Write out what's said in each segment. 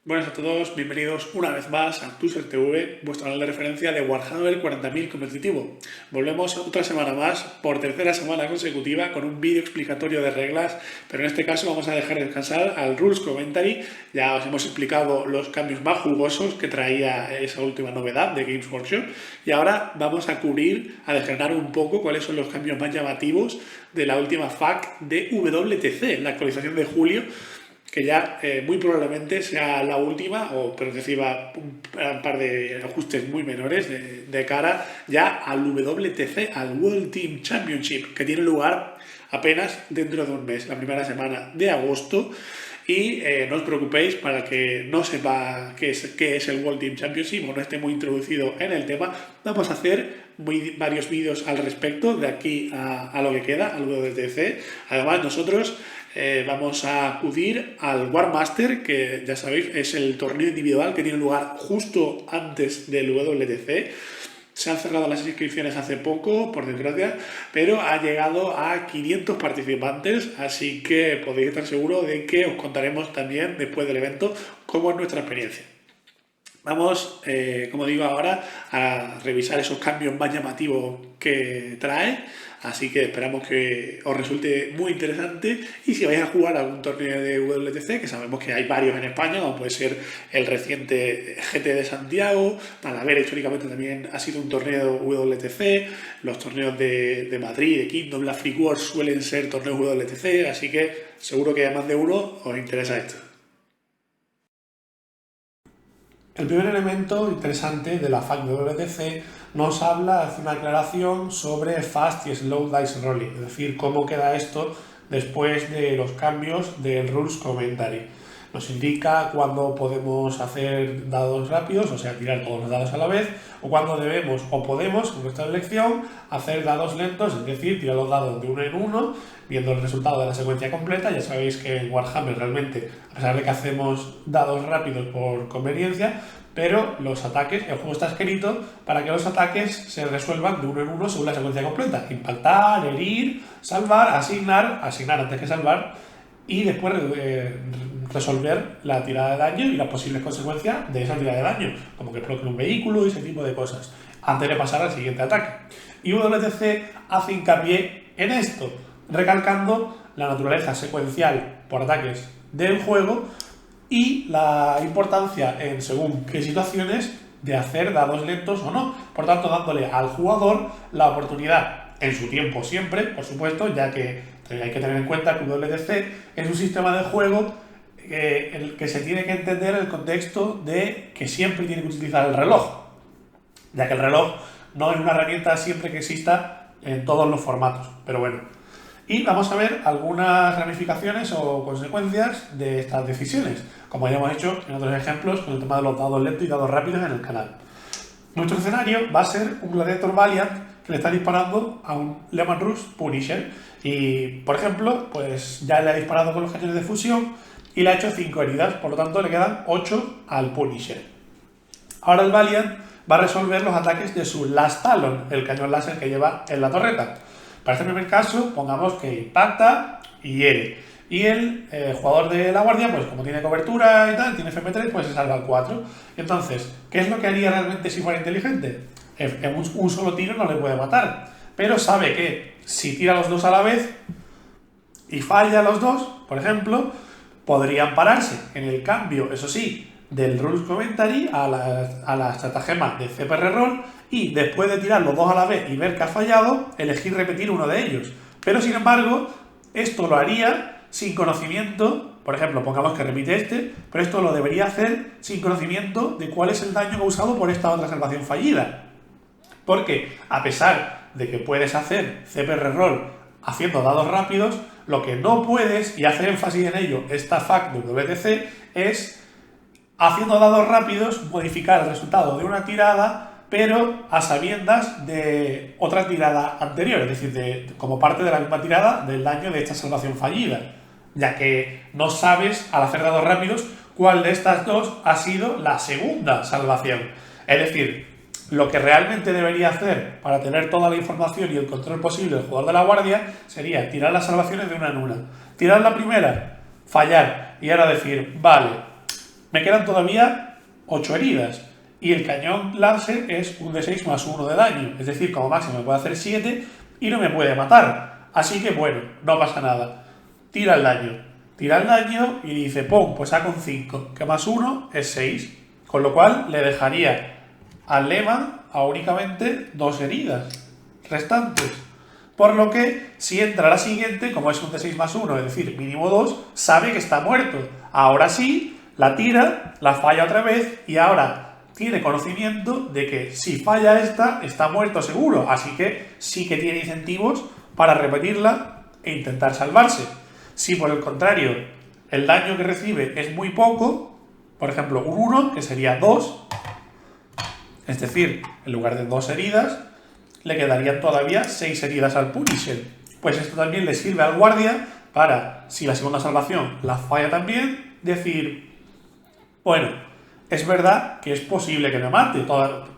Buenas a todos, bienvenidos una vez más a Tuser TV, vuestro canal de referencia de Warhammer 40.000 competitivo. Volvemos otra semana más, por tercera semana consecutiva, con un vídeo explicatorio de reglas, pero en este caso vamos a dejar descansar al Rules Commentary. Ya os hemos explicado los cambios más jugosos que traía esa última novedad de Games Workshop, y ahora vamos a cubrir, a desgranar un poco cuáles son los cambios más llamativos de la última FAQ de WTC, la actualización de julio, que ya muy probablemente sea la última, pero reciba un par de ajustes muy menores de cara ya al WTC, al World Team Championship, que tiene lugar apenas dentro de un mes, la primera semana de agosto. Y no os preocupéis, para que no sepa qué es el World Team Championship o no esté muy introducido en el tema, vamos a hacer varios vídeos al respecto de aquí a lo que queda, al WTC. Además, nosotros vamos a acudir al War Master, que ya sabéis es el torneo individual que tiene lugar justo antes del WTC. Se han cerrado las inscripciones hace poco, por desgracia, pero ha llegado a 500 participantes, así que podéis estar seguros de que os contaremos también después del evento cómo es nuestra experiencia. Vamos, como digo ahora, a revisar esos cambios más llamativos que trae, así que esperamos que os resulte muy interesante. Y si vais a jugar algún torneo de WTC, que sabemos que hay varios en España, como puede ser el reciente GT de Santiago, Talavera históricamente también ha sido un torneo WTC, los torneos de Madrid, de Kingdom, la Free Wars suelen ser torneos WTC, así que seguro que a más de uno os interesa esto. El primer elemento interesante de la FAQ de WTC nos habla, hace una aclaración sobre Fast y Slow Dice Rolling, es decir, cómo queda esto después de los cambios del Rules Commentary. Nos indica cuándo podemos hacer dados rápidos, o sea, tirar todos los dados a la vez, o cuándo debemos o podemos, con nuestra elección, hacer dados lentos, es decir, tirar los dados de uno en uno, viendo el resultado de la secuencia completa. Ya sabéis que en Warhammer realmente, a pesar de que hacemos dados rápidos por conveniencia, pero los ataques, el juego está escrito para que los ataques se resuelvan de uno en uno según la secuencia completa: impactar, herir, salvar, asignar antes que salvar, y después resolver la tirada de daño y las posibles consecuencias de esa tirada de daño, como que explote un vehículo y ese tipo de cosas, antes de pasar al siguiente ataque. Y WTC hace hincapié en esto, recalcando la naturaleza secuencial por ataques del juego y la importancia en según qué situaciones de hacer dados lentos o no. Por tanto, dándole al jugador la oportunidad, en su tiempo siempre, por supuesto, ya que hay que tener en cuenta que WTC es un sistema de juego en el que se tiene que entender el contexto de que siempre tiene que utilizar el reloj, ya que el reloj no es una herramienta siempre que exista en todos los formatos, pero bueno. Y vamos a ver algunas ramificaciones o consecuencias de estas decisiones, como ya hemos hecho en otros ejemplos con el tema de los dados lentos y dados rápidos en el canal. Nuestro escenario va a ser un Gladiator Valiant que le está disparando a un Leman Russ Punisher, y por ejemplo, pues ya le ha disparado con los cañones de fusión y le ha hecho 5 heridas, por lo tanto le quedan 8 al Punisher. Ahora el Valiant va a resolver los ataques de su Last Talon, el cañón láser que lleva en la torreta. Para este primer caso, pongamos que impacta y hiere. Y el jugador de la guardia, pues como tiene cobertura y tal, tiene FM3, pues se salva al 4. Entonces, ¿qué es lo que haría realmente si fuera inteligente? En un solo tiro no le puede matar, pero sabe que si tira los dos a la vez y falla los dos, por ejemplo, podrían pararse en el cambio, eso sí, del Rules Commentary a la estratagema de CPR Roll, y después de tirar los dos a la vez y ver que ha fallado, elegir repetir uno de ellos. Pero sin embargo, esto lo haría sin conocimiento. Por ejemplo, pongamos que repite este, pero esto lo debería hacer sin conocimiento de cuál es el daño causado por esta otra salvación fallida. Porque a pesar de que puedes hacer CPR Roll haciendo dados rápidos, lo que no puedes, y hace énfasis en ello esta FAQ de WTC, es, haciendo dados rápidos, modificar el resultado de una tirada, pero a sabiendas de otra tirada anterior, es decir, como parte de la misma tirada del daño de esta salvación fallida, ya que no sabes, al hacer dados rápidos, cuál de estas dos ha sido la segunda salvación. Es decir, lo que realmente debería hacer para tener toda la información y el control posible del jugador de la guardia sería tirar las salvaciones de una en una. Tirar la primera, fallar, y ahora decir, vale, me quedan todavía 8 heridas. Y el cañón láser es un D6 más 1 de daño. Es decir, como máximo me puede hacer 7 y no me puede matar. Así que bueno, no pasa nada. Tira el daño. Tira el daño y dice, ¡pum! Pues saca un 5, que más 1 es 6. Con lo cual le dejaría al Lehman a únicamente 2 heridas restantes. Por lo que, si entra la siguiente, como es un D6 más 1, es decir, mínimo 2, sabe que está muerto. Ahora sí, la tira, la falla otra vez y ahora tiene conocimiento de que si falla esta, está muerto seguro. Así que sí que tiene incentivos para repetirla e intentar salvarse. Si por el contrario el daño que recibe es muy poco, por ejemplo un 1, que sería 2, es decir, en lugar de 2 heridas, le quedarían todavía 6 heridas al Punisher. Pues esto también le sirve al guardia para, si la segunda salvación la falla también, decir, bueno, es verdad que es posible que me mate,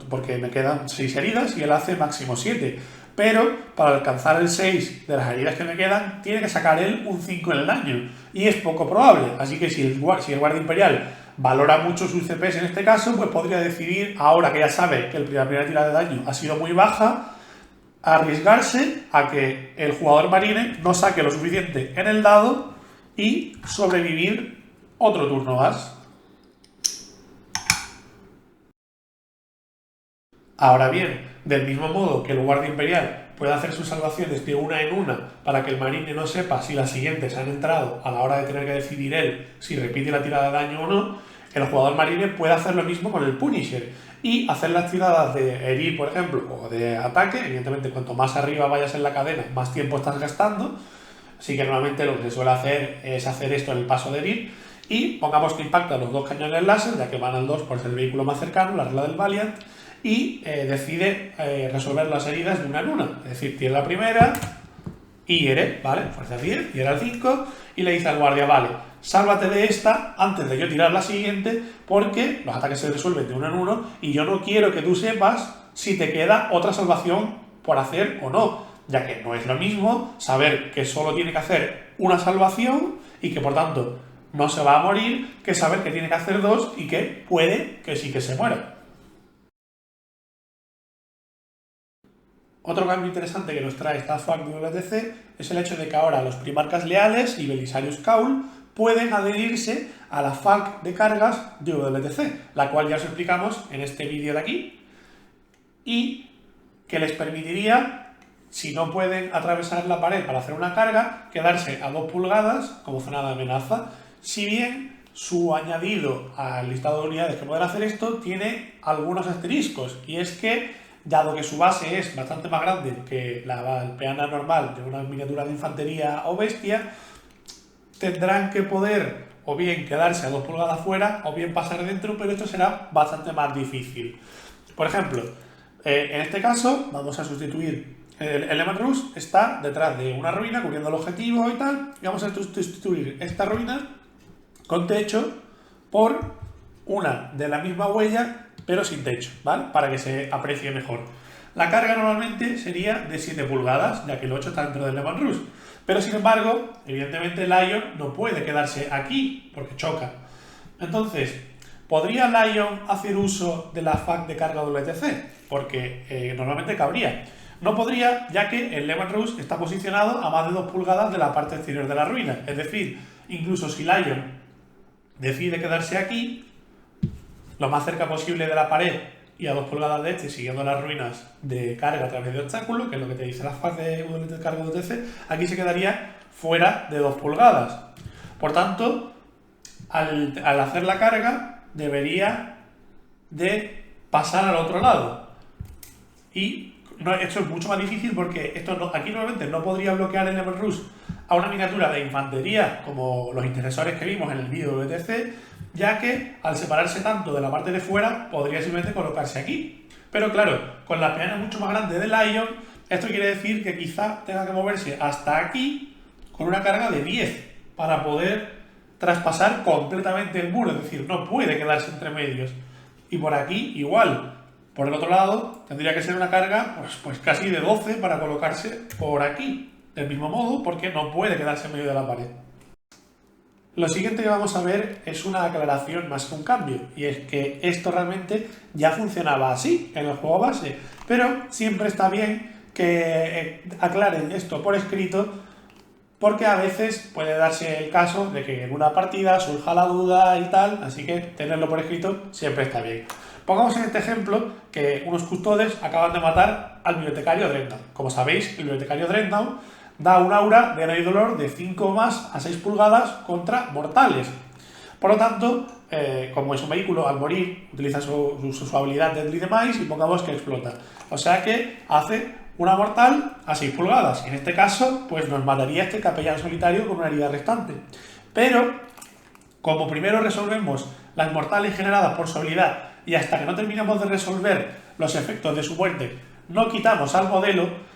porque me quedan 6 heridas y él hace máximo 7. Pero para alcanzar el 6 de las heridas que me quedan, tiene que sacar él un 5 en el daño. Y es poco probable. Así que si el guardia imperial valora mucho sus CPs en este caso, pues podría decidir, ahora que ya sabe que la primera tirada de daño ha sido muy baja, arriesgarse a que el jugador marine no saque lo suficiente en el dado y sobrevivir otro turno más. Ahora bien, del mismo modo que el guardia imperial puede hacer sus salvaciones de una en una para que el marine no sepa si las siguientes han entrado a la hora de tener que decidir él si repite la tirada de daño o no, el jugador marine puede hacer lo mismo con el Punisher y hacer las tiradas de herir, por ejemplo, o de ataque. Evidentemente, cuanto más arriba vayas en la cadena, más tiempo estás gastando. Así que normalmente lo que se suele hacer es hacer esto en el paso de herir. Y pongamos que impacta los 2 cañones láser, ya que van al 2 por ser el vehículo más cercano, la regla del Valiant, y decide resolver las heridas de una en una. Es decir, tiene la primera y hiere, ¿vale? Fuerza 10, hiere al 5 y le dice al guardia, vale, sálvate de esta antes de yo tirar la siguiente porque los ataques se resuelven de uno en uno y yo no quiero que tú sepas si te queda otra salvación por hacer o no, ya que no es lo mismo saber que solo tiene que hacer una salvación y que por tanto no se va a morir que saber que tiene que hacer 2 y que puede que sí que se muera. Otro cambio interesante que nos trae esta FAQ de WTC es el hecho de que ahora los primarcas leales y Belisarius Caul pueden adherirse a la FAQ de cargas de WTC, la cual ya os explicamos en este vídeo de aquí, y que les permitiría, si no pueden atravesar la pared para hacer una carga, quedarse a 2 pulgadas como zona de amenaza, si bien su añadido al listado de unidades que pueden hacer esto tiene algunos asteriscos, y es que dado que su base es bastante más grande que la peana normal de una miniatura de infantería o bestia, tendrán que poder o bien quedarse a 2 pulgadas fuera o bien pasar dentro, pero esto será bastante más difícil. Por ejemplo, en este caso vamos a sustituir el Lehman Russ, está detrás de una ruina cubriendo el objetivo y tal, y vamos a sustituir esta ruina con techo por una de la misma huella pero sin techo, ¿vale? Para que se aprecie mejor. La carga normalmente sería de 7 pulgadas, ya que el 8 está dentro del Lehman Russ. Pero sin embargo, evidentemente Lion no puede quedarse aquí, porque choca. Entonces, ¿podría Lion hacer uso de la FAQ de carga WTC? Porque normalmente cabría. No podría, ya que el Lehman Russ está posicionado a más de 2 pulgadas de la parte exterior de la ruina. Es decir, incluso si Lion decide quedarse aquí, lo más cerca posible de la pared y a 2 pulgadas de este, siguiendo las ruinas de carga a través de obstáculos, que es lo que te dice la FAQ de carga de UTC, aquí se quedaría fuera de 2 pulgadas. Por tanto, al hacer la carga, debería de pasar al otro lado. Y esto es mucho más difícil porque aquí normalmente no podría bloquear el Lehman Russ a una miniatura de infantería como los intercesores que vimos en el vídeo de BTC, ya que al separarse tanto de la parte de fuera podría simplemente colocarse aquí. Pero claro, con la peana mucho más grande de Lion, esto quiere decir que quizá tenga que moverse hasta aquí con una carga de 10 para poder traspasar completamente el muro, es decir, no puede quedarse entre medios. Y por aquí igual. Por el otro lado, tendría que ser una carga pues casi de 12 para colocarse por aquí. Del mismo modo, porque no puede quedarse en medio de la pared. Lo siguiente que vamos a ver es una aclaración más que un cambio, y es que esto realmente ya funcionaba así en el juego base, pero siempre está bien que aclaren esto por escrito, porque a veces puede darse el caso de que en una partida surja la duda y tal, así que tenerlo por escrito siempre está bien. Pongamos en este ejemplo que unos custodes acaban de matar al bibliotecario Dreadnought. Como sabéis, el bibliotecario Dreadnought da un aura de no hay dolor de 5 más a 6 pulgadas contra mortales. Por lo tanto, como es un vehículo, al morir utiliza su habilidad de Demise y pongamos que explota. O sea que hace una mortal a 6 pulgadas. En este caso, pues nos mataría este capellán solitario con una herida restante. Pero, como primero resolvemos las mortales generadas por su habilidad y hasta que no terminamos de resolver los efectos de su muerte, no quitamos al modelo,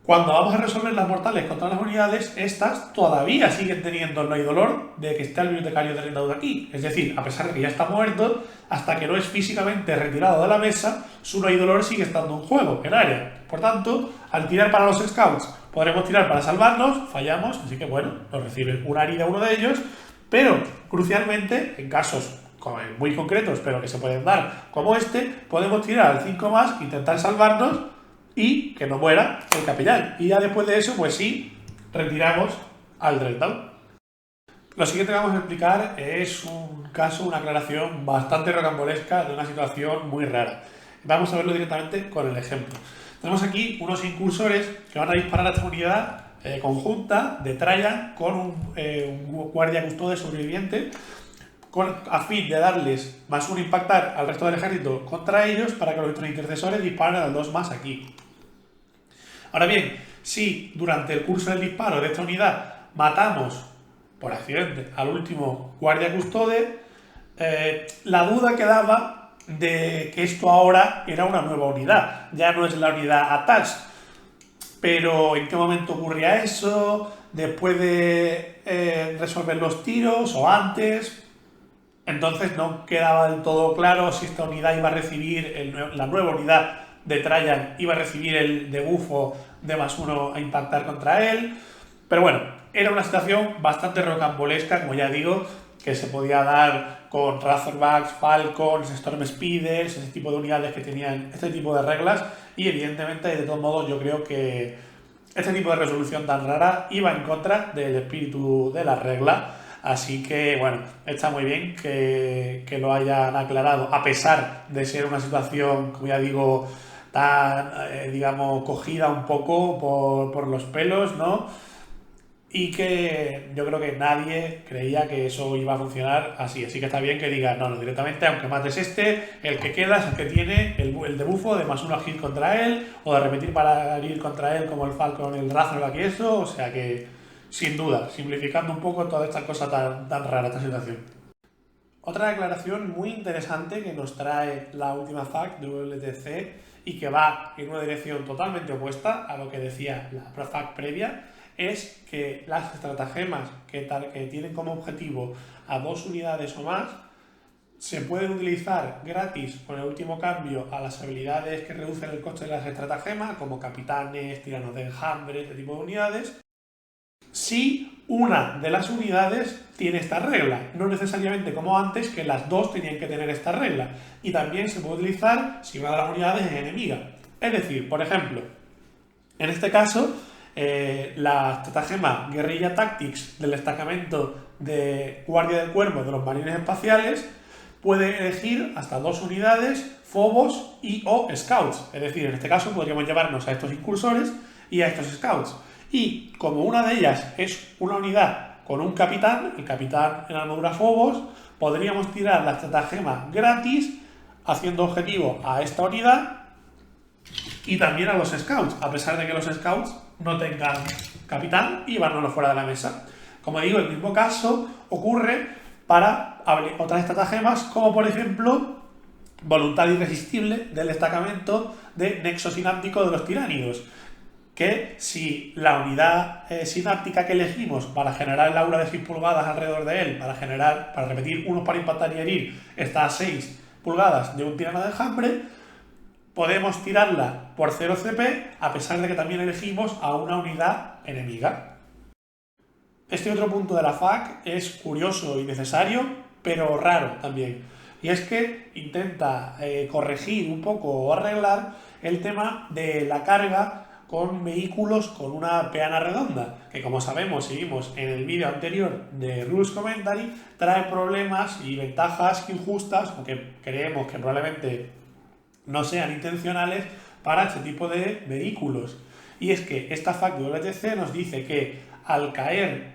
cuando vamos a resolver las mortales contra las unidades, estas todavía siguen teniendo el no hay dolor de que esté el bibliotecario Dreadnought aquí. Es decir, a pesar de que ya está muerto, hasta que no es físicamente retirado de la mesa, su no hay dolor sigue estando en juego, en área. Por tanto, al tirar para los scouts, podremos tirar para salvarnos, fallamos, así que bueno, nos recibe una herida uno de ellos, pero crucialmente, en casos muy concretos, pero que se pueden dar como este, podemos tirar al 5 más, intentar salvarnos y que no muera el capellán. Y ya después de eso, pues sí, retiramos al Dreadnought. Lo siguiente que vamos a explicar es un caso, una aclaración bastante rocambolesca de una situación muy rara. Vamos a verlo directamente con el ejemplo. Tenemos aquí unos incursores que van a disparar a esta unidad conjunta de Trajan con un guardia custodio sobreviviente a fin de darles +1 impactar al resto del ejército contra ellos para que los intercesores disparen al 2 más aquí. Ahora bien, si durante el curso del disparo de esta unidad matamos por accidente al último guardia custode, la duda quedaba de que esto ahora era una nueva unidad, ya no es la unidad attached. Pero ¿en qué momento ocurría eso? ¿Después de resolver los tiros o antes? Entonces no quedaba del todo claro si esta unidad iba a recibir, la nueva unidad de Trajan iba a recibir el debufo de +1 a impactar contra él. Pero bueno, era una situación bastante rocambolesca, como ya digo, que se podía dar con Razorbacks, Falcons, Storm Speeders, ese tipo de unidades que tenían este tipo de reglas. Y evidentemente, de todos modos, yo creo que este tipo de resolución tan rara iba en contra del espíritu de la regla. Así que, bueno, está muy bien que lo hayan aclarado, a pesar de ser una situación, como ya digo, tan, digamos, cogida un poco por los pelos, ¿no? Y que yo creo que nadie creía que eso iba a funcionar así. Así que está bien que digan, no, directamente, aunque mates el que queda es el que tiene el debufo de +1 a hit contra él, o de repetir para ir contra él como el Falcon, el Razorback y eso, o sea que, sin duda, simplificando un poco toda esta cosa tan rara, esta situación. Otra declaración muy interesante que nos trae la última FAQ de WTC y que va en una dirección totalmente opuesta a lo que decía la FAQ previa, es que las estratagemas que tienen como objetivo a 2 unidades o más se pueden utilizar gratis con el último cambio a las habilidades que reducen el coste de las estratagemas, como capitanes, tiranos de enjambre, este tipo de unidades, si una de las unidades tiene esta regla, no necesariamente como antes, que las dos tenían que tener esta regla. Y también se puede utilizar si una de las unidades es enemiga. Es decir, por ejemplo, en este caso, la estratagema Guerrilla Tactics del destacamento de Guardia del Cuervo de los Marines Espaciales puede elegir hasta 2 unidades, Phobos y o Scouts. Es decir, en este caso podríamos llevarnos a estos incursores y a estos Scouts. Y como una de ellas es una unidad con un capitán, el capitán en armadura Phobos, podríamos tirar la estratagema gratis haciendo objetivo a esta unidad y también a los Scouts, a pesar de que los Scouts no tengan capitán y van fuera de la mesa. Como digo, el mismo caso ocurre para otras estratagemas, como por ejemplo Voluntad Irresistible del destacamento de Nexo Sináptico de los Tiránidos, que si la unidad sináptica que elegimos para generar el aura de 6 pulgadas alrededor de él, para repetir unos para impactar y herir, está a 6 pulgadas de un tirano de enjambre, podemos tirarla por 0 CP, a pesar de que también elegimos a una unidad enemiga. Este otro punto de la FAQ es curioso y necesario, pero raro también. Y es que intenta corregir un poco o arreglar el tema de la carga con vehículos con una peana redonda, que como sabemos, si vimos en el vídeo anterior de Rules Commentary, trae problemas y ventajas injustas, o que creemos que probablemente no sean intencionales para este tipo de vehículos. Y es que esta FAQ de WTC nos dice que al caer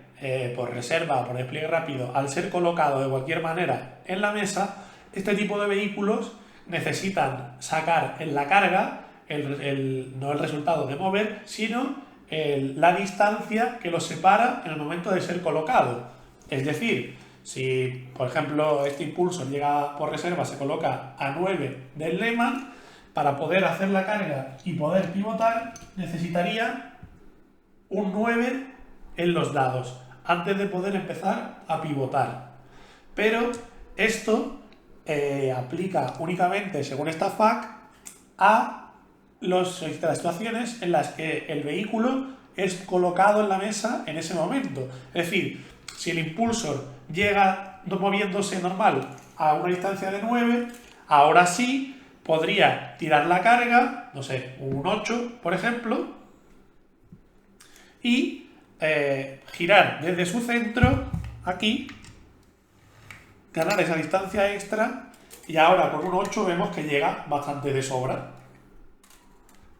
por reserva o por despliegue rápido, al ser colocado de cualquier manera en la mesa, este tipo de vehículos necesitan sacar en la carga no el resultado de mover, sino la distancia que los separa en el momento de ser colocado. Es decir, si por ejemplo este impulsor llega por reserva, se coloca a 9 del Lehman, para poder hacer la carga y poder pivotar necesitaría un 9 en los dados antes de poder empezar a pivotar. Pero esto aplica únicamente, según esta FAQ, a las situaciones en las que el vehículo es colocado en la mesa en ese momento. Es decir, si el impulsor llega moviéndose normal a una distancia de 9, ahora sí podría tirar la carga, no sé, un 8, por ejemplo, y girar desde su centro, aquí, ganar esa distancia extra, y ahora con un 8 vemos que llega bastante de sobra.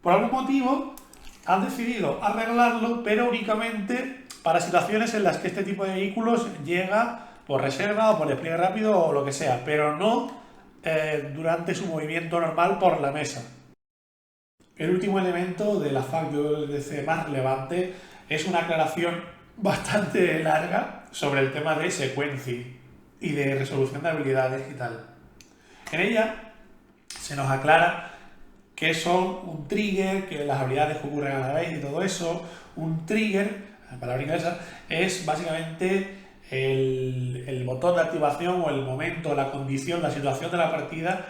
Por algún motivo han decidido arreglarlo, pero únicamente para situaciones en las que este tipo de vehículos llega por reserva o por despliegue rápido o lo que sea, pero no durante su movimiento normal por la mesa. El último elemento de la FAQ de WDC más relevante es una aclaración bastante larga sobre el tema de sequencing y de resolución de habilidades y tal. En ella se nos aclara qué son un trigger, que las habilidades que ocurren a la vez y todo eso. Un trigger, la palabra inglesa, es básicamente el botón de activación o el momento, la condición, la situación de la partida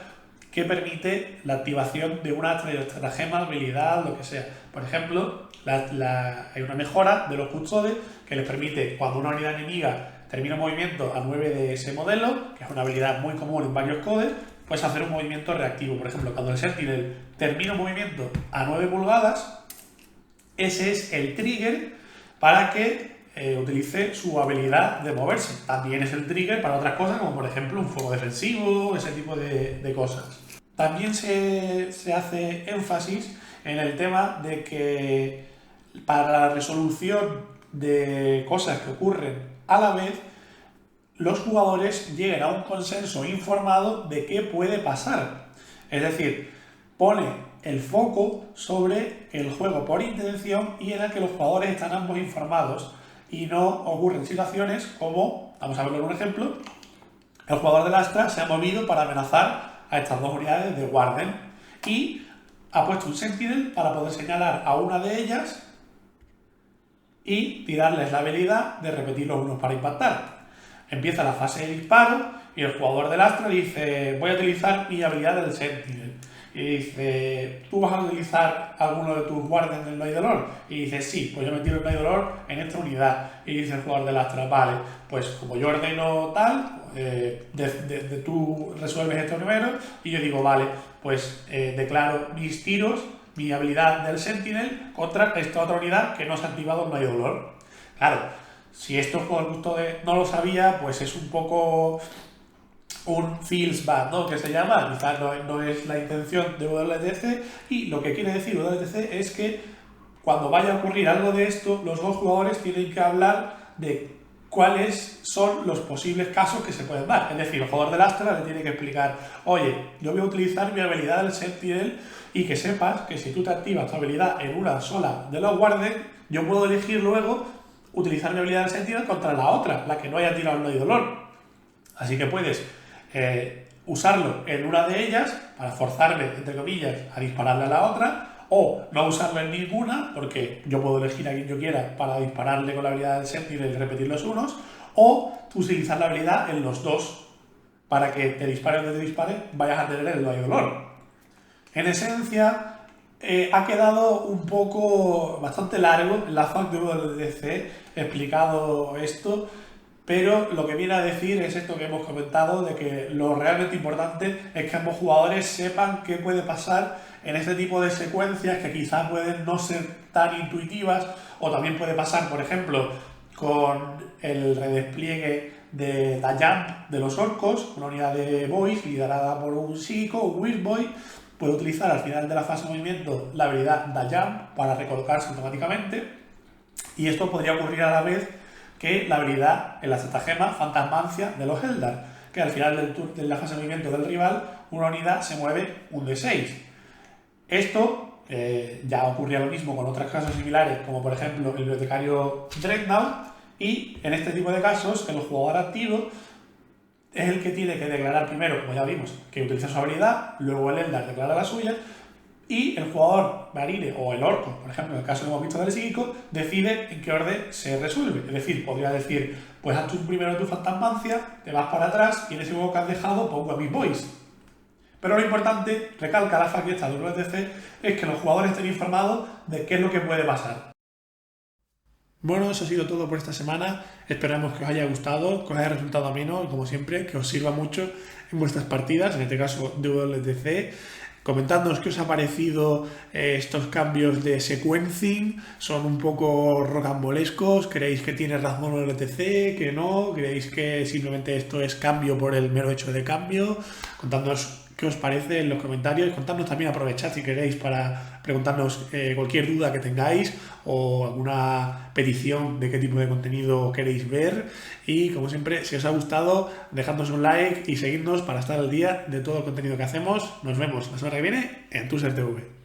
que permite la activación de una estratagema, habilidad, lo que sea. Por ejemplo, hay una mejora de los custodes que les permite, cuando una unidad enemiga termina un movimiento a 9 de ese modelo, que es una habilidad muy común en varios codes, pues hacer un movimiento reactivo. Por ejemplo, cuando el Sentinel termina un movimiento a 9 pulgadas, ese es el trigger para que utilice su habilidad de moverse. También es el trigger para otras cosas, como por ejemplo un fuego defensivo, ese tipo de cosas. También se hace énfasis en el tema de que para la resolución de cosas que ocurren a la vez, los jugadores lleguen a un consenso informado de qué puede pasar. Es decir, pone el foco sobre el juego por intención y en el que los jugadores están ambos informados y no ocurren situaciones como, vamos a verlo en un ejemplo, el jugador del Astra se ha movido para amenazar a estas dos unidades de Warden y ha puesto un Sentinel para poder señalar a una de ellas y tirarles la habilidad de repetir los unos para impactar. Empieza la fase de disparo y el jugador del Astra dice: voy a utilizar mi habilidad del Sentinel. Y dice: ¿tú vas a utilizar alguno de tus guardias del Naidolor? Y dice: sí, pues yo me tiro el Naidolor en esta unidad. Y dice el jugador del Astra: vale, pues como yo ordeno tal, tú resuelves esto primero. Y yo digo: vale, pues declaro mis tiros, mi habilidad del Sentinel contra esta otra unidad que no se ha activado el Naidolor. Claro, si esto por gusto no lo sabía, pues es un poco un feels bad, ¿no? Que se llama, quizás no es la intención de WTC, y lo que quiere decir WTC es que cuando vaya a ocurrir algo de esto, los dos jugadores tienen que hablar de cuáles son los posibles casos que se pueden dar. Es decir, el jugador del Astra le tiene que explicar: oye, yo voy a utilizar mi habilidad del Sentinel, y que sepas que si tú te activas tu habilidad en una sola de los Warden, yo puedo elegir luego utilizar mi habilidad del Sentinel contra la otra, la que no haya tirado el Naidolor. Así que puedes usarlo en una de ellas para forzarme, entre comillas, a dispararle a la otra, o no usarlo en ninguna, porque yo puedo elegir a quien yo quiera para dispararle con la habilidad del Sentinel y repetir los unos, o utilizar la habilidad en los dos, para que te dispare o no te dispare, vayas a tener el Naidolor. En esencia, Ha quedado un poco bastante largo en la FAQ de WDC explicado esto, pero lo que viene a decir es esto que hemos comentado, de que lo realmente importante es que ambos jugadores sepan qué puede pasar en este tipo de secuencias que quizás pueden no ser tan intuitivas, o también puede pasar, por ejemplo, con el redespliegue de la Jump de los orcos, una unidad de boys liderada por un psíquico, un Weird Boy, puede utilizar al final de la fase de movimiento la habilidad Da Jump para recolocarse automáticamente, y esto podría ocurrir a la vez que la habilidad en la estratagema Fantasmancia de los Eldar, que al final de la fase de movimiento del rival, una unidad se mueve un D6. Esto ya ocurría lo mismo con otros casos similares, como por ejemplo el bibliotecario Dreadnought, y en este tipo de casos el jugador activo es el que tiene que declarar primero, como ya vimos, que utiliza su habilidad, luego el Eldar declara la suya, y el jugador marine o el orco, por ejemplo, en el caso que hemos visto del psíquico, decide en qué orden se resuelve. Es decir, podría decir, pues haz tú primero tu fantasmancia, te vas para atrás y en ese hueco que has dejado pongo a mis boys. Pero lo importante, recalca la FAQ esta de WTC, es que los jugadores estén informados de qué es lo que puede pasar. Bueno, eso ha sido todo por esta semana. Esperamos que os haya gustado, que os haya resultado ameno y, como siempre, que os sirva mucho en vuestras partidas, en este caso de WTC. Comentadnos qué os ha parecido estos cambios de sequencing. ¿Son un poco rocambolescos? ¿Creéis que tiene razón el WTC? ¿Que no? ¿Creéis que simplemente esto es cambio por el mero hecho de cambio? Contadnos qué os parece en los comentarios. Contadnos también, aprovechad si queréis para preguntarnos cualquier duda que tengáis o alguna petición de qué tipo de contenido queréis ver. Y como siempre, si os ha gustado, dejadnos un like y seguidnos para estar al día de todo el contenido que hacemos. Nos vemos la semana que viene en TuserTV.